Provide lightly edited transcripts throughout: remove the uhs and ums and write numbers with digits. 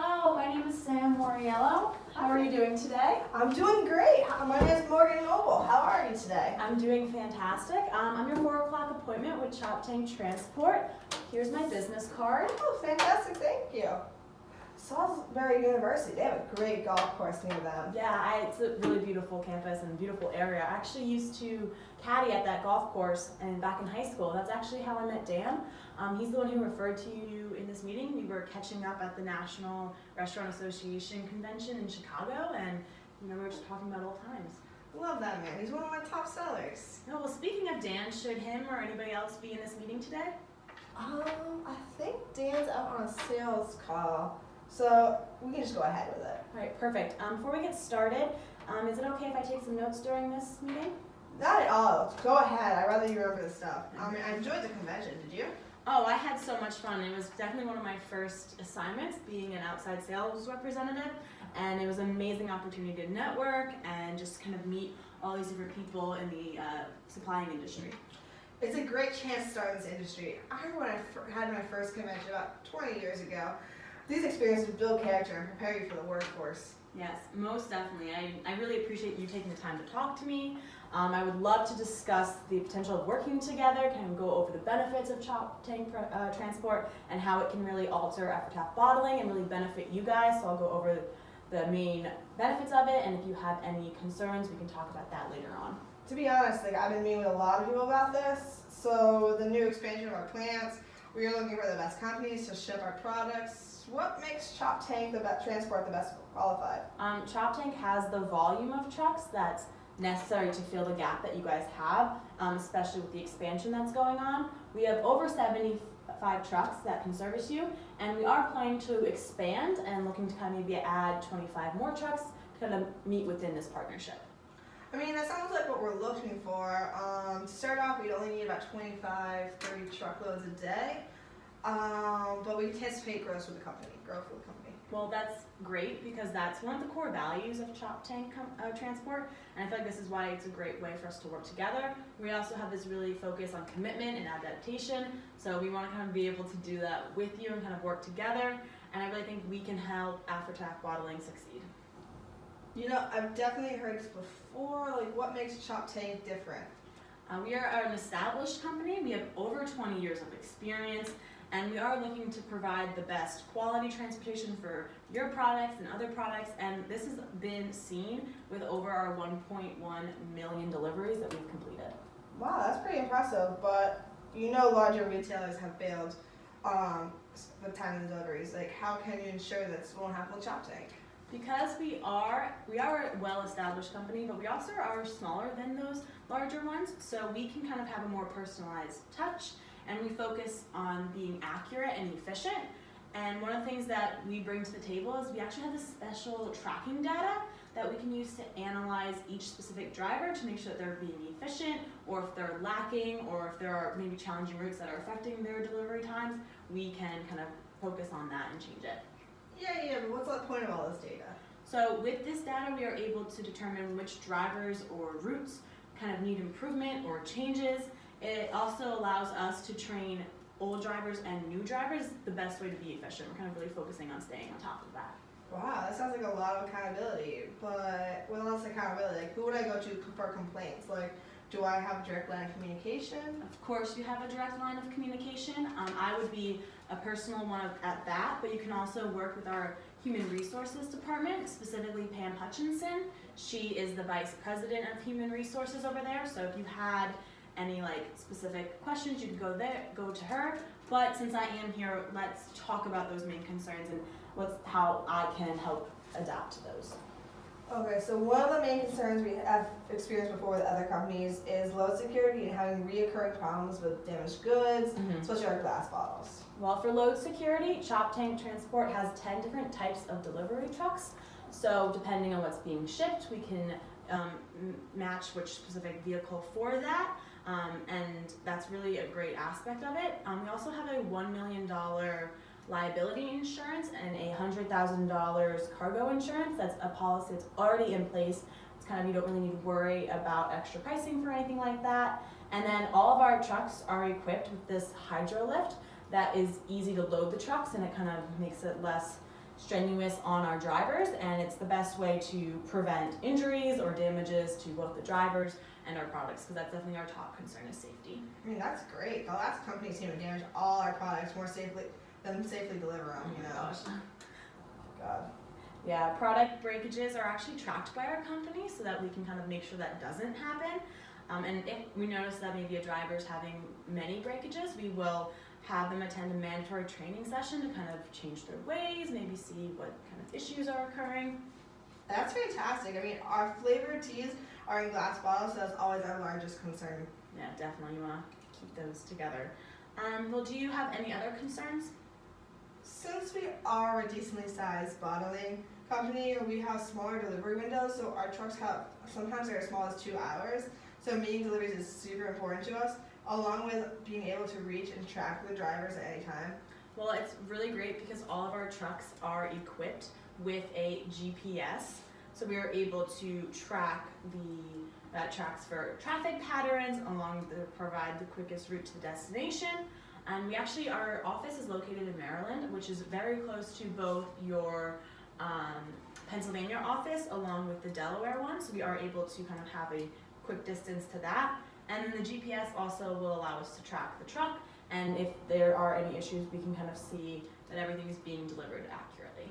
Hello, my name is Sam Mauriello. How are you doing today? I'm doing great. My name is Morgan Noble. How are you today? I'm doing fantastic. I'm your 4 o'clock appointment with Chop Tank Transport. Here's my business card. Oh, fantastic. Thank you. Salisbury University, they have a great golf course near them. Yeah, it's a really beautiful campus and beautiful area. I actually used to caddy at that golf course and back in high school. That's actually how I met Dan. He's the one who referred to you in this meeting. We were catching up at the National Restaurant Association convention in Chicago, and we were just talking about old times. Love that man. He's one of my top sellers. No, well, speaking of Dan, should him or anybody else be in this meeting today? I think Dan's out on a sales call, so we can just go ahead with it. All right, perfect. Before we get started, is it okay if I take some notes during this meeting? Not at all. Go ahead. I'd rather you remember the stuff. I enjoyed the convention. Did you? Oh, I had so much fun. It was definitely one of my first assignments, being an outside sales representative, and it was an amazing opportunity to network and just kind of meet all these different people in the supplying industry. It's a great chance to start in this industry. I remember when I had my first convention about 20 years ago. These experiences build character and prepare you for the workforce. Yes, most definitely. I really appreciate you taking the time to talk to me. I would love to discuss the potential of working together, kind of go over the benefits of Chop Tank Transport and how it can really alter Ephrata bottling and really benefit you guys. So I'll go over the main benefits of it, and if you have any concerns, we can talk about that later on. To be honest, I've been meeting with a lot of people about this. So the new expansion of our plants, we are looking for the best companies to ship our products. What makes Chop Tank Transport the best qualified? Chop Tank has the volume of trucks that's necessary to fill the gap that you guys have, especially with the expansion that's going on. We have over 75 trucks that can service you, and we are planning to expand and looking to kind of maybe add 25 more trucks to kind of meet within this partnership. I mean, that sounds like what we're looking for. To start off, we'd only need about 25, 30 truckloads a day, but we anticipate growth for the company. Well, that's great because that's one of the core values of Chop Tank Transport, and I feel like this is why it's a great way for us to work together. We also have this really focus on commitment and adaptation, so we want to kind of be able to do that with you and kind of work together, and I really think we can help Ephrata bottling succeed. You know, I've definitely heard this before, what makes Chop Tank different? We are an established company. We have over 20 years of experience, and we are looking to provide the best quality transportation for your products and other products, and this has been seen with over our 1.1 million deliveries that we've completed. Wow, that's pretty impressive, but larger retailers have failed with timely deliveries. How can you ensure that this won't happen with Chop Tank? Because we are a well-established company, but we also are smaller than those larger ones, so we can kind of have a more personalized touch, and we focus on being accurate and efficient. And one of the things that we bring to the table is we actually have this special tracking data that we can use to analyze each specific driver to make sure that they're being efficient, or if they're lacking, or if there are maybe challenging routes that are affecting their delivery times, we can kind of focus on that and change it. Yeah, but what's the point of all this data? So with this data, we are able to determine which drivers or routes kind of need improvement or changes. It also allows us to train old drivers and new drivers the best way to be efficient. We're kind of really focusing on staying on top of that. Wow, that sounds like a lot of accountability. But with all this accountability, who would I go to for complaints? Do I have a direct line of communication? Of course, you have a direct line of communication. I would be a personal one at that, but you can also work with our Human Resources Department, specifically Pam Hutchinson. She is the Vice President of Human Resources over there, so if you had any specific questions, you could go to her. But since I am here, let's talk about those main concerns and how I can help adapt to those. Okay, so one of the main concerns we have experienced before with other companies is load security and having reoccurring problems with damaged goods, especially our glass bottles. Well, for load security, Chop Tank Transport has 10 different types of delivery trucks. So depending on what's being shipped, we can match which specific vehicle for that. And that's really a great aspect of it. We also have a $1 million liability insurance and a $100,000 cargo insurance. That's a policy that's already in place. It's kind of, you don't really need to worry about extra pricing for anything like that. And then all of our trucks are equipped with this hydro lift that is easy to load the trucks, and it kind of makes it less strenuous on our drivers, and it's the best way to prevent injuries or damages to both the drivers and our products, because that's definitely our top concern is safety. I mean, that's great. The last companies seem to damage all our products more safely than safely deliver them, you know. Gosh. God. Yeah, product breakages are actually tracked by our company so that we can kind of make sure that doesn't happen. And if we notice that maybe a driver's having many breakages, we will have them attend a mandatory training session to kind of change their ways, maybe see what kind of issues are occurring. That's fantastic. I mean, our flavored teas are in glass bottles, so that's always our largest concern. Yeah, definitely you want to keep those together. Well, do you have any other concerns? Since we are a decently sized bottling company, we have smaller delivery windows, so our trucks have, sometimes they're as small as 2 hours. So meeting deliveries is super important to us, along with being able to reach and track the drivers at any time. Well, it's really great because all of our trucks are equipped with a GPS, so we are able to track that tracks for traffic patterns along to provide the quickest route to the destination. And we actually, our office is located in Maryland, which is very close to both your Pennsylvania office along with the Delaware one, so we are able to kind of have a quick distance to that. And then the GPS also will allow us to track the truck, and if there are any issues, we can kind of see that everything is being delivered accurately.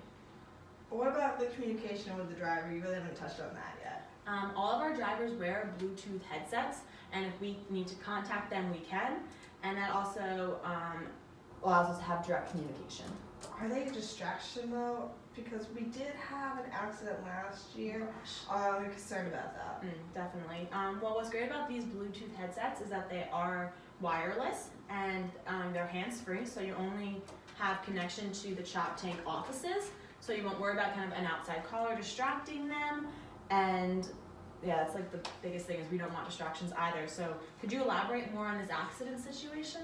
What about the communication with the driver? You really haven't touched on that yet. All of our drivers wear Bluetooth headsets, and if we need to contact them, we can. And that also allows us to have direct communication. Are they a distraction though? Because we did have an accident last year. I'm concerned about that. Definitely. Well, what's great about these Bluetooth headsets is that they are wireless and they're hands-free, so you only have connection to the Chop Tank offices, so you won't worry about kind of an outside caller distracting them. And yeah, that's like the biggest thing is we don't want distractions either. So could you elaborate more on this accident situation?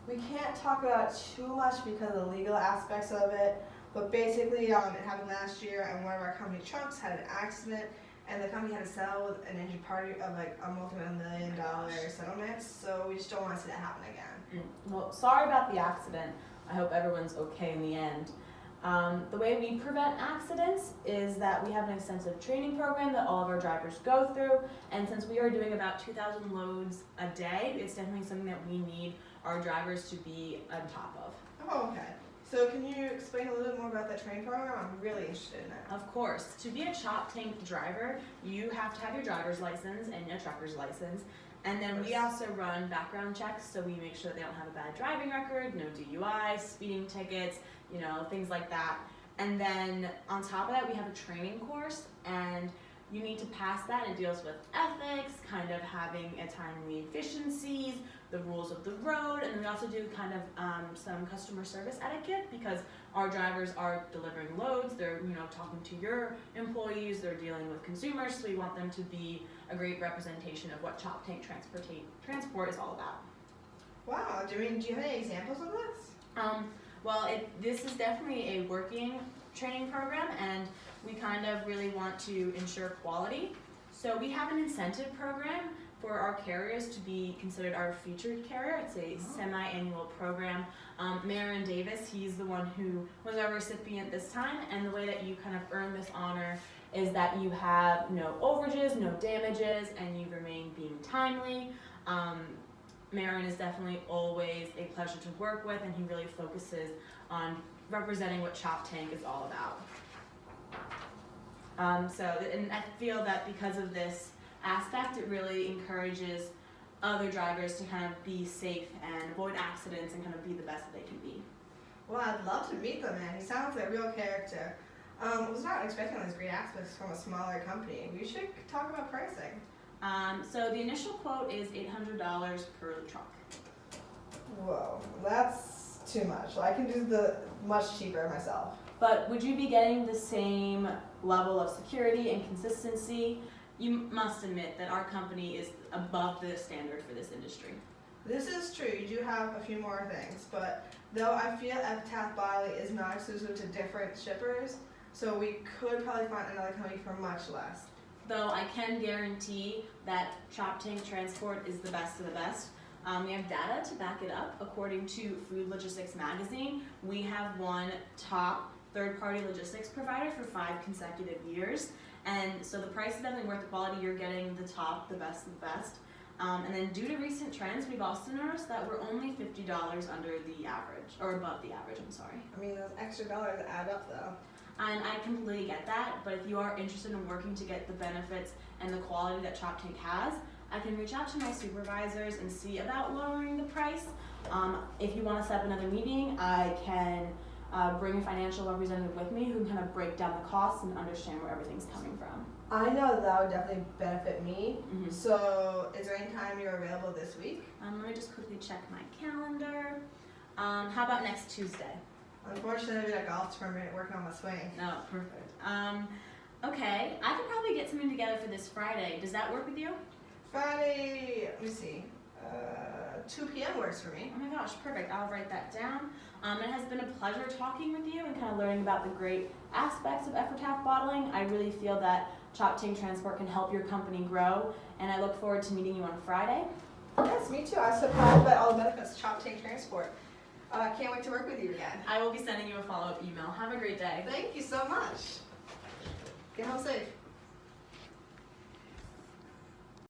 We can't talk about it too much because of the legal aspects of it, but basically it happened last year, and one of our company trucks had an accident, and the company had to settle with an injured party of like a multi-million-dollar settlement, so we just don't want to see that happen again. Well, sorry about the accident. I hope everyone's okay in the end. The way we prevent accidents is that we have an extensive training program that all of our drivers go through, and since we are doing about 2,000 loads a day, it's definitely something that we need our drivers to be on top of. Oh, okay. So can you explain a little bit more about that training program? I'm really interested in that. Of course. To be a Chop Tank driver, you have to have your driver's license and your trucker's license. And then we also run background checks, so we make sure they don't have a bad driving record, no DUI, speeding tickets, things like that. And then on top of that, we have a training course, and you need to pass that. It deals with ethics, kind of having a timely efficiencies, the rules of the road, and then we also do kind of some customer service etiquette because our drivers are delivering loads, they're talking to your employees, they're dealing with consumers, so we want them to be a great representation of what Chop Tank transport is all about. Wow, do you have any examples of this? Well, this is definitely a working training program, and we kind of really want to ensure quality. So we have an incentive program for our carriers to be considered our featured carrier. It's a semi-annual program. Marin Davis, he's the one who was our recipient this time, and the way that you kind of earn this honor is that you have no overages, no damages, and you remain being timely. Marin is definitely always a pleasure to work with, and he really focuses on representing what Chop Tank is all about. And I feel that because of this aspect, it really encourages other drivers to kind of be safe and avoid accidents and kind of be the best that they can be. Well, I'd love to meet the man. He sounds like a real character. I was not expecting those great aspects from a smaller company. We should talk about pricing. So the initial quote is $800 per truck. Whoa, that's too much. I can do the much cheaper myself. But would you be getting the same level of security and consistency? You must admit that our company is above the standard for this industry. This is true. You do have a few more things, but though I feel Ephrata Barley is not exclusive to different shippers, so we could probably find another company for much less. Though I can guarantee that Chop Tank Transport is the best of the best. We have data to back it up. According to Food Logistics Magazine, we have won top third-party logistics provider for 5 consecutive years. And so the price is definitely worth the quality. You're getting the top, the best of the best. And then due to recent trends, we've also noticed that we're only $50 under the average, or above the average, I'm sorry. I mean, those extra dollars add up though. And I completely get that, but if you are interested in working to get the benefits and the quality that Chop Tank has, I can reach out to my supervisors and see about lowering the price. If you want to set up another meeting, I can bring a financial representative with me who can kind of break down the costs and understand where everything's coming from. I know that would definitely benefit me. Mhm. So, is there any time you're available this week? Let me just quickly check my calendar. How about next Tuesday? Unfortunately, I'm at a golf tournament working on my swing. No, perfect. Okay, I could probably get something together for this Friday. Does that work with you? Friday, let me see. 2 p.m. works for me. Oh my gosh, perfect. I'll write that down. It has been a pleasure talking with you and kind of learning about the great aspects of Ephrata bottling. I really feel that Chop Tank Transport can help your company grow, and I look forward to meeting you on Friday. Yes, me too. I surprised by all the benefits of Chop Tank Transport. Can't wait to work with you again. I will be sending you a follow-up email. Have a great day. Thank you so much. Get home safe.